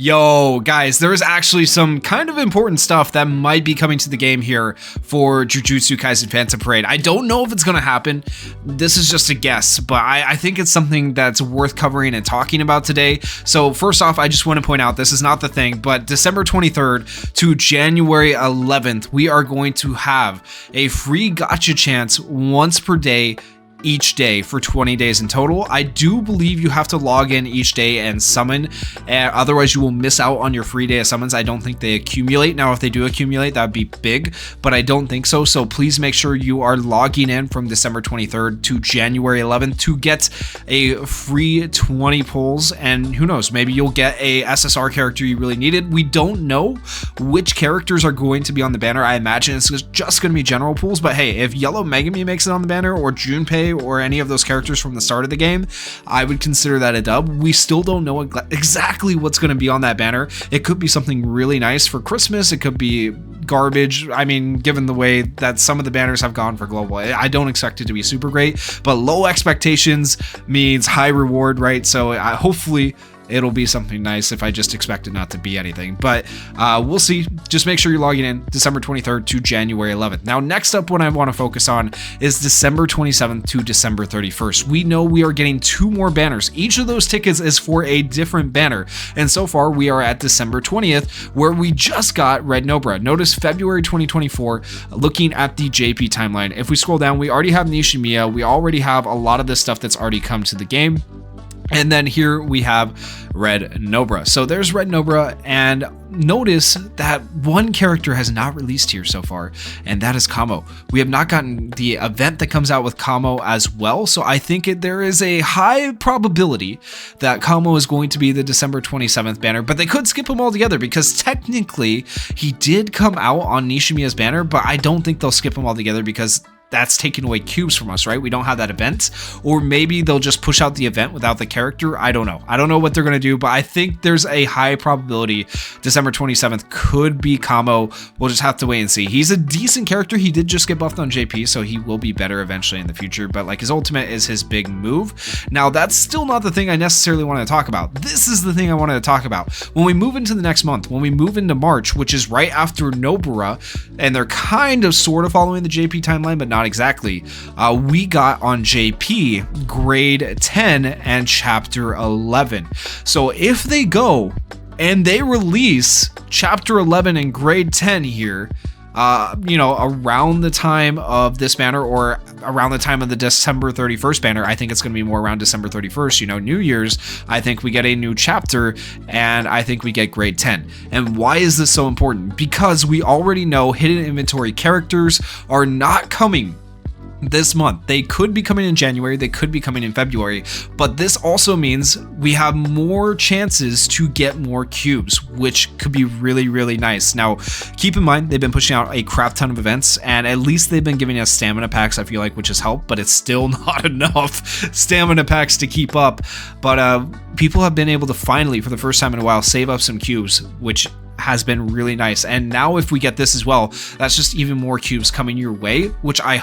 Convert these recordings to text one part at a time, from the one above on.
Yo, guys, there's actually some kind of important stuff that might be coming to the game here for Jujutsu Kaisen Phantom Parade. I don't know if it's going to happen. This is just a guess, but I think it's something that's worth covering and talking about today. So first off, I just want to point out, this is not the thing, but December 23rd to January 11th, we are going to have a free gacha chance once per day each day for 20 days in total. I do believe you have to log in each day and summon, otherwise you will miss out on your free day of summons. I don't think they accumulate. Now if they do accumulate, that would be big, but I don't think so. So please make sure you are logging in from December 23rd to January 11th to get a free 20 pulls, and who knows, maybe you'll get a SSR character you really needed. We don't know which characters are going to be on the banner. I imagine it's just going to be general pulls, but hey, if Yellow Megami makes it on the banner, or Junpei, or any of those characters from the start of the game, I would consider that a dub. We still don't know exactly what's going to be on that banner. It could be something really nice for Christmas. It could be garbage. I mean, given the way that some of the banners have gone for global, I don't expect it to be super great, but low expectations means high reward, right? So hopefully it'll be something nice if I just expect it not to be anything. But we'll see. Just make sure you're logging in December 23rd to January 11th. Now, next up, what I want to focus on is December 27th to December 31st. We know we are getting 2 more banners. Each of those tickets is for a different banner. And so far, we are at December 20th, where we just got Red Nobra. Notice February 2024, looking at the JP timeline. If we scroll down, we already have Nishimiya. We already have a lot of this stuff that's already come to the game. And then here we have Red Nobra. So there's Red Nobra, and notice that one character has not released here so far, and that is Kamo. We have not gotten the event that comes out with Kamo as well, so I think there is a high probability that Kamo is going to be the December 27th banner, but they could skip him altogether because technically he did come out on Nishimiya's banner, but I don't think they'll skip him altogether because that's taking away cubes from us, right? We don't have that event. Or maybe they'll just push out the event without the character. I don't know. I don't know what they're going to do, but I think there's a high probability December 27th could be Kamo. We'll just have to wait and see. He's a decent character. He did just get buffed on JP, so he will be better eventually in the future, but like his ultimate is his big move. Now, that's still not the thing I necessarily want to talk about. This is the thing I wanted to talk about. When we move into the next month, when we move into March, which is right after Nobara, and they're kind of sort of following the JP timeline, but not exactly. We got on JP grade 10 and chapter 11. So if they go and they release chapter 11 and grade 10 here, around the time of this banner, or around the time of the December 31st banner, I think it's going to be more around December 31st, New Year's, I think we get a new chapter, and I think we get grade 10. And why is this so important? Because we already know hidden inventory characters are not coming this month. They could be coming in January, they could be coming in February, but this also means we have more chances to get more cubes, which could be really, really nice. Now, keep in mind, they've been pushing out a crap ton of events, and at least they've been giving us stamina packs, I feel like, which has helped, but it's still not enough stamina packs to keep up. But people have been able to finally, for the first time in a while, save up some cubes, which has been really nice. And now if we get this as well, that's just even more cubes coming your way, which I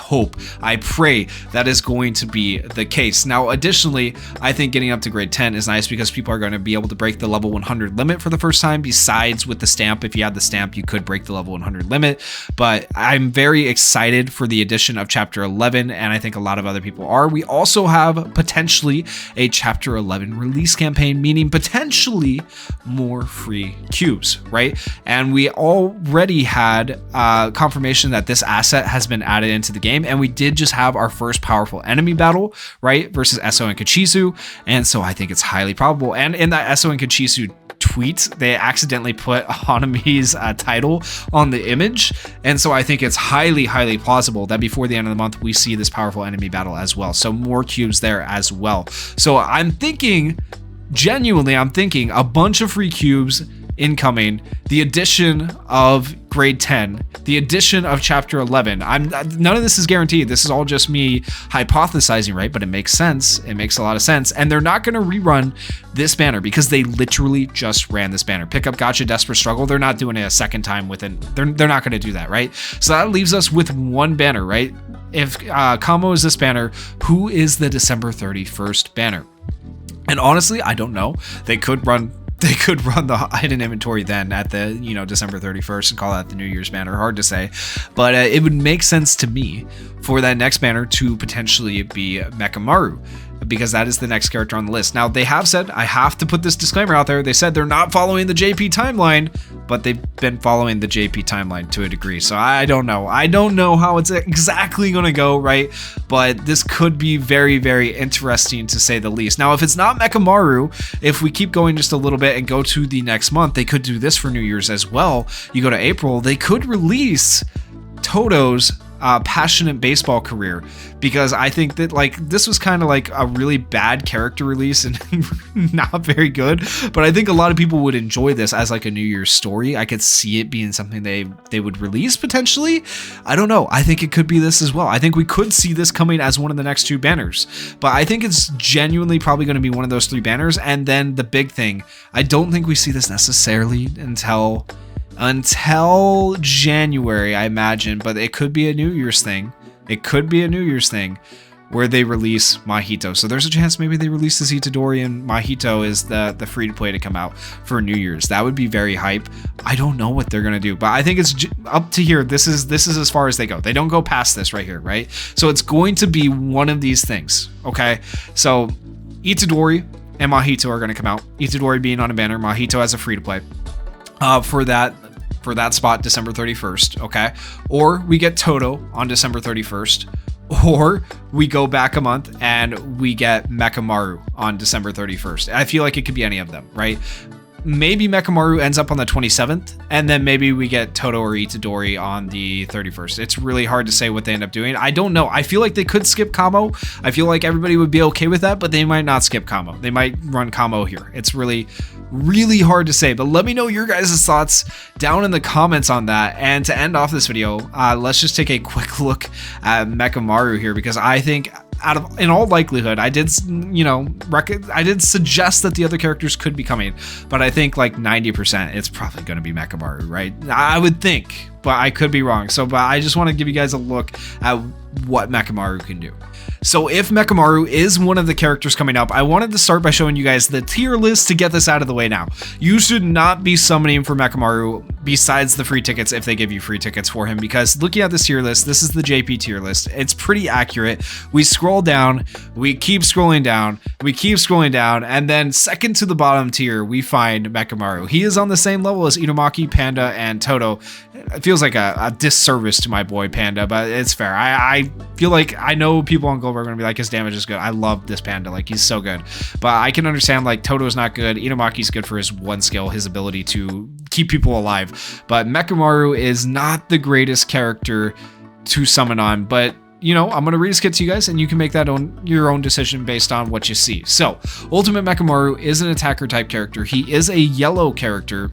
pray that is going to be the case. Now, additionally, I think getting up to grade 10 is nice because people are going to be able to break the level 100 limit for the first time. Besides with the stamp, if you had the stamp, you could break the level 100 limit. But I'm very excited for the addition of chapter 11, and I think a lot of other people are. We also have potentially a chapter 11 release campaign, meaning potentially more free cubes, right? And we already had confirmation that this asset has been added into the game, and we did just have our first powerful enemy battle, right, versus Eso and Kachisu, and so I think it's highly probable. And in that Eso and Kachisu tweet, they accidentally put Hanami's title on the image, and so I think it's highly, highly plausible that before the end of the month we see this powerful enemy battle as well, so more cubes there as well. So I'm thinking, genuinely, a bunch of free cubes incoming, the addition of grade 10, the addition of chapter 11. None of this is guaranteed. This is all just me hypothesizing, right? But it makes sense. It makes a lot of sense. And they're not going to rerun this banner because they literally just ran this banner. Pick up Gacha Desperate Struggle. They're not doing it a second time within. They're not going to do that, right? So that leaves us with one banner, right? If Kamo is this banner, who is the December 31st banner? And honestly, I don't know. They could run they could run the hidden inventory then at the, December 31st and call that the New Year's banner. Hard to say, but it would make sense to me for that next banner to potentially be Mechamaru, because that is the next character on the list. Now, they have said, I have to put this disclaimer out there, they said they're not following the JP timeline, but they've been following the JP timeline to a degree. So I don't know. I don't know how it's exactly going to go, right? But this could be very, very interesting to say the least. Now, if it's not Mechamaru, if we keep going just a little bit and go to the next month, they could do this for New Year's as well. You go to April, they could release Toto's passionate baseball career, because I think that this was kind of like a really bad character release and not very good, but I think a lot of people would enjoy this as like a New Year's story. I could see it being something they would release potentially. I don't know. I think it could be this as well. I think we could see this coming as one of the next 2 banners, but I think it's genuinely probably going to be one of those 3 banners. And then the big thing, I don't think we see this necessarily until January, I imagine, but it could be a New Year's thing. It could be a New Year's thing where they release MAHITO. So there's a chance maybe they release this Itadori and MAHITO is the free to play to come out for New Year's. That would be very hype. I don't know what they're going to do, but I think it's up to here. This is as far as they go. They don't go past this right here, right? So it's going to be one of these things, okay? So Itadori and MAHITO are going to come out. Itadori being on a banner, MAHITO as a free to play. For that spot, December 31st, okay? Or we get Toto on December 31st, or we go back a month and we get Mechamaru on December 31st. I feel like it could be any of them, right? Maybe Mechamaru ends up on the 27th, and then maybe we get Toto or Itadori on the 31st. It's really hard to say what they end up doing. I don't know. I feel like they could skip Kamo. I feel like everybody would be okay with that, but they might not skip Kamo. They might run Kamo here. It's really, really hard to say, but let me know your guys' thoughts down in the comments on that. And to end off this video, let's just take a quick look at Mechamaru here, because I think in all likelihood, I did suggest that the other characters could be coming, but I think like 90% it's probably going to be Mechamaru, right? I would think, but I could be wrong. So, but I just want to give you guys a look at what Mechamaru can do. So if Mechamaru is one of the characters coming up, I wanted to start by showing you guys the tier list to get this out of the way now. You should not be summoning for Mechamaru besides the free tickets if they give you free tickets for him, because looking at this tier list, this is the JP tier list. It's pretty accurate. We scroll down, we keep scrolling down, we keep scrolling down, and then second to the bottom tier, we find Mechamaru. He is on the same level as Inumaki, Panda, and Toto. It feels like a disservice to my boy Panda, but it's fair. I feel like I know people on Global are going to be like, his damage is good. I love this Panda. Like, he's so good. But I can understand, like, Toto's not good. Inumaki's good for his one skill, his ability to keep people alive. But Mechamaru is not the greatest character to summon on. But, you know, I'm going to read a skit to you guys, and you can make that your own decision based on what you see. So, Ultimate Mechamaru is an attacker type character. He is a yellow character.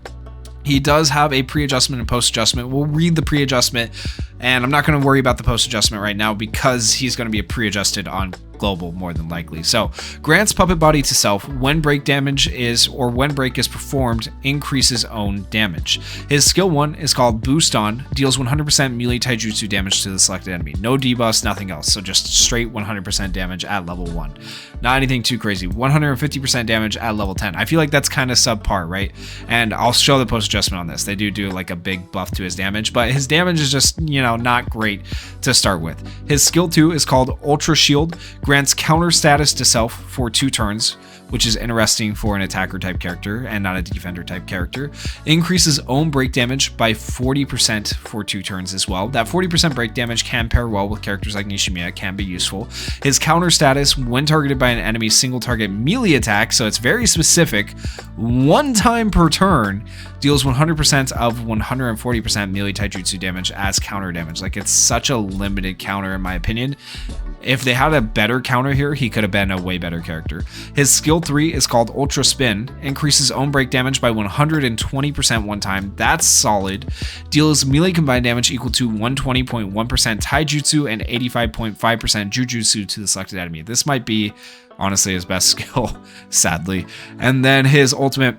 He does have a pre-adjustment and post-adjustment. We'll read the pre-adjustment, and I'm not going to worry about the post-adjustment right now because he's going to be pre-adjusted on Global more than likely. So, grants puppet body to self when break damage is, or when break is performed, increases own damage. His skill 1 is called Boost On, deals 100% melee taijutsu damage to the selected enemy. No debuffs, nothing else. So just straight 100% damage at level 1. Not anything too crazy. 150% damage at level 10. I feel like that's kind of subpar, right? And I'll show the post adjustment on this. They do like a big buff to his damage, but his damage is just, you know, not great to start with. His skill 2 is called Ultra Shield, grants counter status to self for 2 turns, which is interesting for an attacker type character and not a defender type character. Increases own break damage by 40% for 2 turns as well. That 40% break damage can pair well with characters like Nishimiya, can be useful. His counter status, when targeted by an enemy's single target melee attack, so it's very specific, 1 time per turn, deals 100% of 140% melee taijutsu damage as counter damage. Like, it's such a limited counter in my opinion. If they had a better counter here, he could have been a way better character. His skill 3 is called Ultra Spin, increases own break damage by 120% one time. That's solid. Deals melee combined damage equal to 120.1% taijutsu and 85.5% jujutsu to the selected enemy. This might be honestly his best skill, sadly. And then his ultimate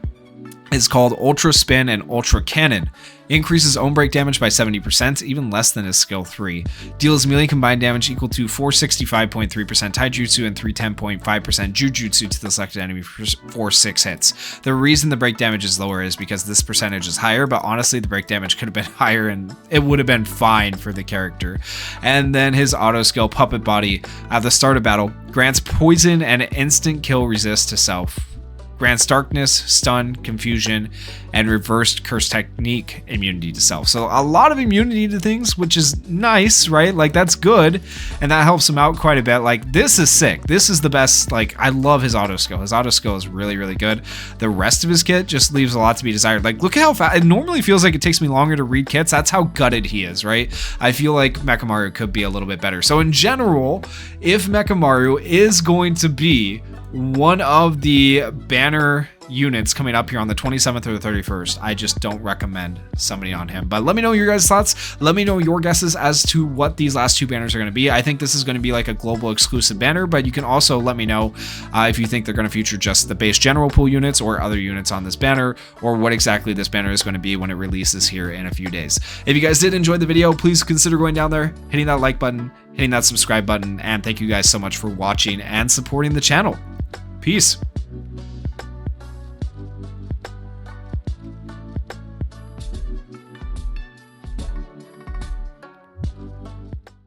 is called Ultra Spin and Ultra Cannon. Increases own break damage by 70%, even less than his skill 3. Deals melee combined damage equal to 465.3% Taijutsu and 310.5% Jujutsu to the selected enemy for 6 hits. The reason the break damage is lower is because this percentage is higher, but honestly the break damage could have been higher and it would have been fine for the character. And then his auto skill Puppet Body at the start of battle grants poison and instant kill resist to self. Grants darkness, stun, confusion, and reversed curse technique immunity to self. So a lot of immunity to things, which is nice, right? Like that's good, and that helps him out quite a bit. Like this is sick. This is the best. Like I love his auto skill. His auto skill is really, really good. The rest of his kit just leaves a lot to be desired. Like look at how fast. It normally feels like it takes me longer to read kits. That's how gutted he is, right? I feel like Mechamaru could be a little bit better. So in general, if Mechamaru is going to be one of the banner units coming up here on the 27th or the 31st, I just don't recommend somebody on him. But let me know your guys' thoughts. Let me know your guesses as to what these last 2 banners are going to be. I think this is going to be like a global exclusive banner, but you can also let me know if you think they're going to feature just the base general pool units or other units on this banner, or what exactly this banner is going to be when it releases here in a few days. If you guys did enjoy the video, please consider going down there, hitting that like button, hitting that subscribe button, and thank you guys so much for watching and supporting the channel. Peace.